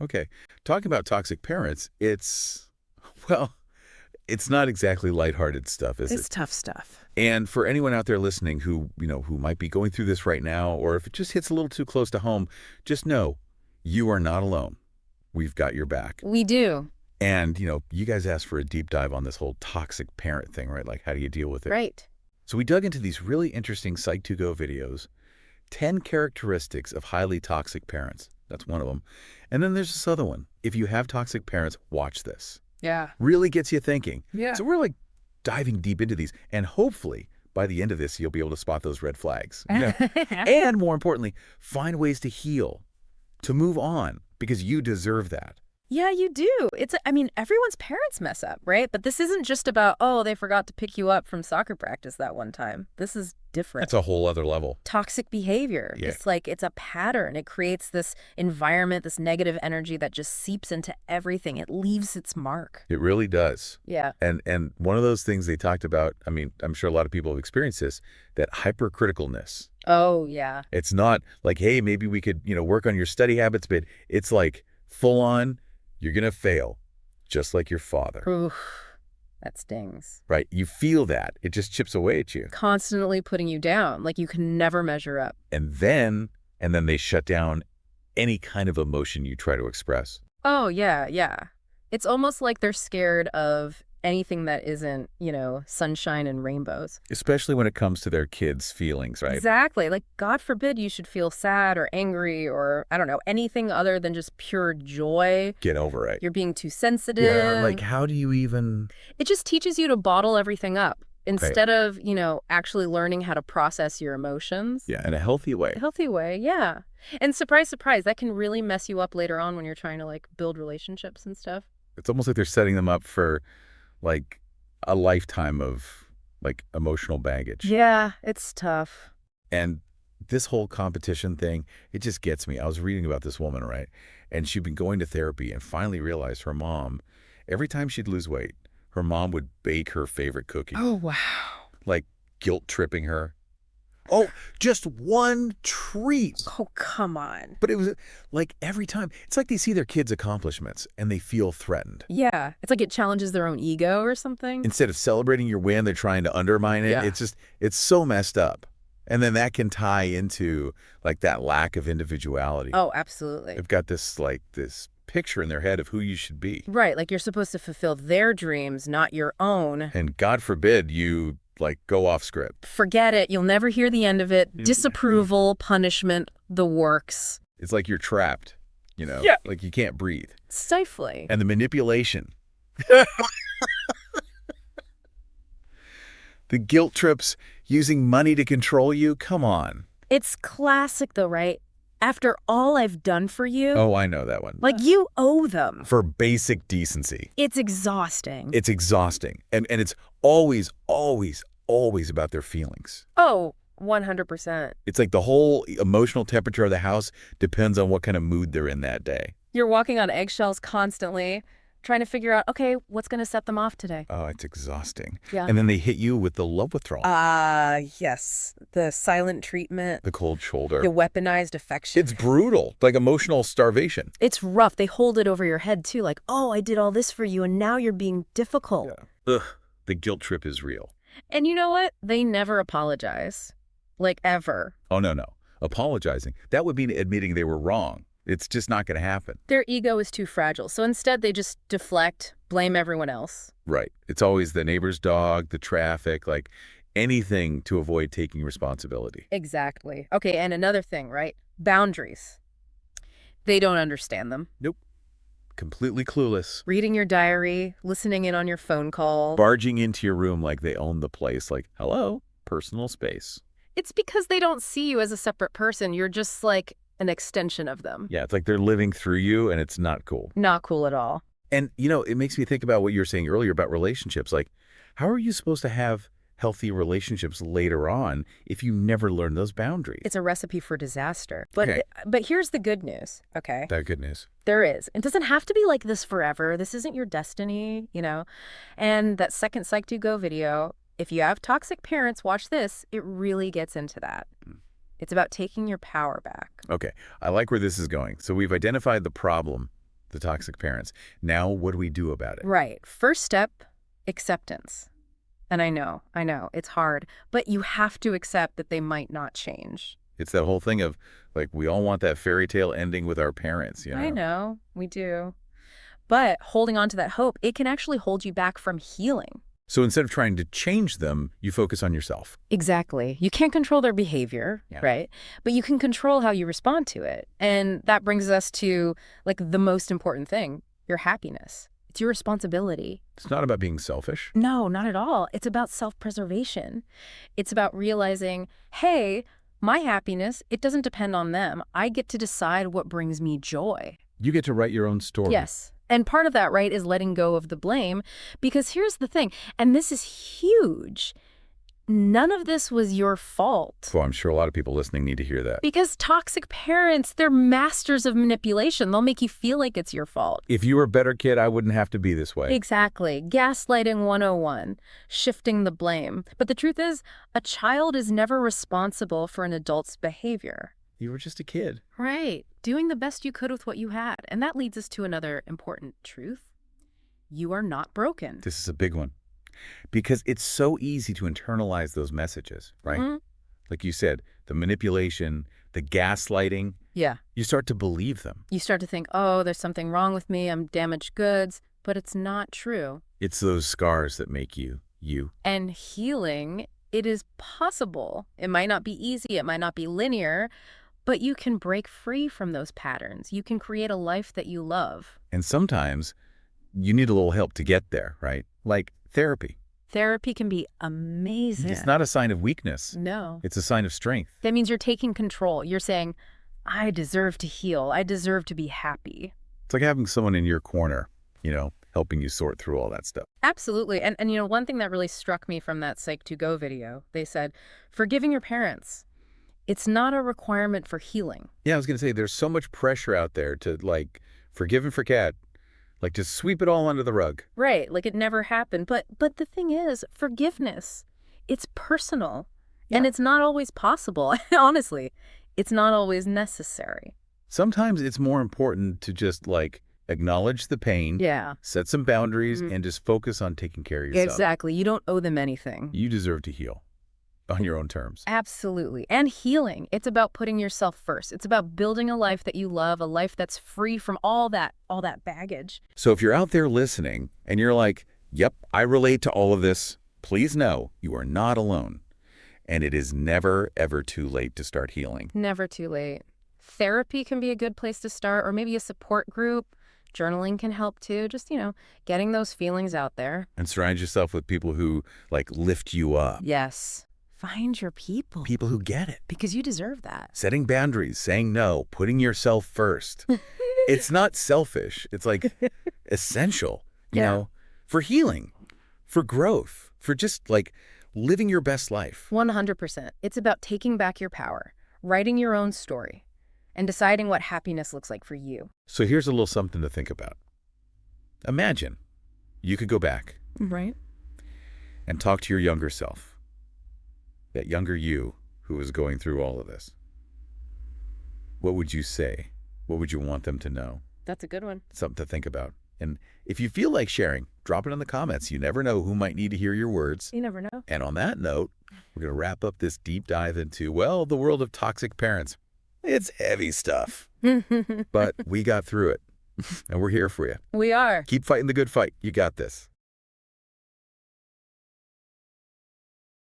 Okay. Talking about toxic parents, well, it's not exactly lighthearted stuff, is it? It's tough stuff. And for anyone out there listening who might be going through this right now, or if it just hits a little too close to home, just know you are not alone. We've got your back. We do. And, you guys asked for a deep dive on this whole toxic parent thing, right? Like, how do you deal with it? Right. So we dug into these really interesting Psych2Go videos, 10 characteristics of highly toxic parents. That's one of them. And then there's this other one. If you have toxic parents, watch this. Yeah. Really gets you thinking. Yeah. So we're like diving deep into these. And hopefully by the end of this, you'll be able to spot those red flags. And more importantly, find ways to heal, to move on, because you deserve that. Yeah, you do. Everyone's parents mess up, right? But this isn't just about, oh, they forgot to pick you up from soccer practice that one time. This is different. That's a whole other level. Toxic behavior. Yeah. It's a pattern. It creates this environment, this negative energy that just seeps into everything. It leaves its mark. It really does. Yeah. And one of those things they talked about, I'm sure a lot of people have experienced this, that hypercriticalness. Oh, yeah. It's not like, hey, maybe we could, work on your study habits, but it's like full on, you're going to fail, just like your father. Oof, that stings. Right? You feel that. It just chips away at you. Constantly putting you down, like you can never measure up. And then they shut down any kind of emotion you try to express. Oh, yeah, yeah. It's almost like they're scared of anything that isn't, sunshine and rainbows. Especially when it comes to their kids' feelings, right? Exactly. Like, God forbid you should feel sad or angry or, I don't know, anything other than just pure joy. Get over it. You're being too sensitive. Yeah, like how do you even... It just teaches you to bottle everything up instead of, actually learning how to process your emotions. Yeah, in a healthy way. A healthy way, yeah. And surprise, surprise, that can really mess you up later on when you're trying to, build relationships and stuff. It's almost like they're setting them up for, a lifetime of, emotional baggage. Yeah, it's tough. And this whole competition thing, it just gets me. I was reading about this woman, right? And she'd been going to therapy and finally realized her mom, every time she'd lose weight, her mom would bake her favorite cookie. Oh, wow. Like guilt tripping her. Oh, just one treat. Oh, come on. But it was like every time. It's like they see their kids' accomplishments and they feel threatened. Yeah. It's like it challenges their own ego or something. Instead of celebrating your win, they're trying to undermine it. Yeah. It's so messed up. And then that can tie into that lack of individuality. Oh, absolutely. They've got this picture in their head of who you should be. Right. Like you're supposed to fulfill their dreams, not your own. And God forbid you go off script. Forget it. You'll never hear the end of it. Disapproval, punishment, the works. It's like you're trapped, Yeah. Like you can't breathe. Stifling. And the manipulation. The guilt trips, using money to control you. Come on. It's classic though, right? After all I've done for you. Oh, I know that one. You owe them. For basic decency. It's exhausting. It's exhausting. And it's always, always, always about their feelings. Oh, 100%. It's like the whole emotional temperature of the house depends on what kind of mood they're in that day. You're walking on eggshells constantly, trying to figure out, okay, what's going to set them off today? Oh, it's exhausting. Yeah. And then they hit you with the love withdrawal. Yes. The silent treatment. The cold shoulder. The weaponized affection. It's brutal. Like emotional starvation. It's rough. They hold it over your head, too. Like, oh, I did all this for you, and now you're being difficult. Yeah. Ugh. The guilt trip is real. And you know what? They never apologize. Ever. Oh, no. Apologizing. That would mean admitting they were wrong. It's just not going to happen. Their ego is too fragile. So instead, they just deflect, blame everyone else. Right. It's always the neighbor's dog, the traffic, anything to avoid taking responsibility. Exactly. Okay, and another thing, right? Boundaries. They don't understand them. Nope. Completely clueless. Reading your diary, listening in on your phone call. Barging into your room like they own the place. Hello, personal space. It's because they don't see you as a separate person. You're just an extension of them. Yeah, it's like they're living through you, and it's not cool. Not cool at all. And, it makes me think about what you were saying earlier about relationships. How are you supposed to have healthy relationships later on if you never learn those boundaries? It's a recipe for disaster. But Okay. but here's the good news, okay? That good news. There is. It doesn't have to be like this forever. This isn't your destiny, And that second Psych2Go video, if you have toxic parents, watch this. It really gets into that. It's about taking your power back. Okay, I like where this is going. So we've identified the problem, the toxic parents. Now, what do we do about it? Right. First step, acceptance. And I know, it's hard, but you have to accept that they might not change. It's that whole thing of, like, we all want that fairy tale ending with our parents, you know? I know, we do. But holding on to that hope, it can actually hold you back from healing. So instead of trying to change them, you focus on yourself. Exactly. You can't control their behavior, right? But you can control how you respond to it. And that brings us to, like, the most important thing, your happiness. It's your responsibility. It's not about being selfish. No, not at all. It's about self-preservation. It's about realizing, hey, my happiness, it doesn't depend on them. I get to decide what brings me joy. You get to write your own story. Yes. And part of that, right, is letting go of the blame. Because here's the thing, and this is huge. None of this was your fault. Well, I'm sure a lot of people listening need to hear that. Because toxic parents, they're masters of manipulation. They'll make you feel like it's your fault. If you were a better kid, I wouldn't have to be this way. Exactly. Gaslighting 101, shifting the blame. But the truth is, a child is never responsible for an adult's behavior. You were just a kid. Right. Doing the best you could with what you had. And that leads us to another important truth. You are not broken. This is a big one. Because it's so easy to internalize those messages, right? Mm-hmm. Like you said, the manipulation, the gaslighting. Yeah. You start to believe them. You start to think, oh, there's something wrong with me. I'm damaged goods. But it's not true. It's those scars that make you, you. And healing, it is possible. It might not be easy. It might not be linear. But you can break free from those patterns. You can create a life that you love. And sometimes you need a little help to get there, right? Like therapy. Therapy can be amazing. It's not a sign of weakness. No. It's a sign of strength. That means you're taking control. You're saying, I deserve to heal. I deserve to be happy. It's like having someone in your corner, you know, helping you sort through all that stuff. Absolutely. And you know, one thing that really struck me from that Psych2Go video, they said, forgiving your parents, it's not a requirement for healing. Yeah, I was going to say, there's so much pressure out there to, like, forgive and forget. Like, just sweep it all under the rug. Right, like it never happened. But the thing is, forgiveness, it's personal. Yeah. And it's not always possible. Honestly, it's not always necessary. Sometimes it's more important to just, like, acknowledge the pain, set some boundaries, and just focus on taking care of yourself. Exactly. You don't owe them anything. You deserve to heal on your own terms. Absolutely. And healing. It's about putting yourself first. It's about building a life that you love, a life that's free from all that baggage. So if you're out there listening and you're like, yep, I relate to all of this, please know you are not alone. And it is never, ever too late to start healing. Never too late. Therapy can be a good place to start, or maybe a support group. Journaling can help too. Just, you know, getting those feelings out there. And surround yourself with people who, like, lift you up. Yes. Find your people. People who get it. Because you deserve that. Setting boundaries, saying no, putting yourself first. It's not selfish. It's, like, essential, you know, for healing, for growth, for just, like, living your best life. 100%. It's about taking back your power, writing your own story, and deciding what happiness looks like for you. So here's a little something to think about. Imagine you could go back. Right. And talk to your younger self. That younger you who was going through all of this. What would you say? What would you want them to know? That's a good one. Something to think about. And if you feel like sharing, drop it in the comments. You never know who might need to hear your words. You never know. And on that note, we're going to wrap up this deep dive into, well, the world of toxic parents. It's heavy stuff. But we got through it. And we're here for you. We are. Keep fighting the good fight. You got this.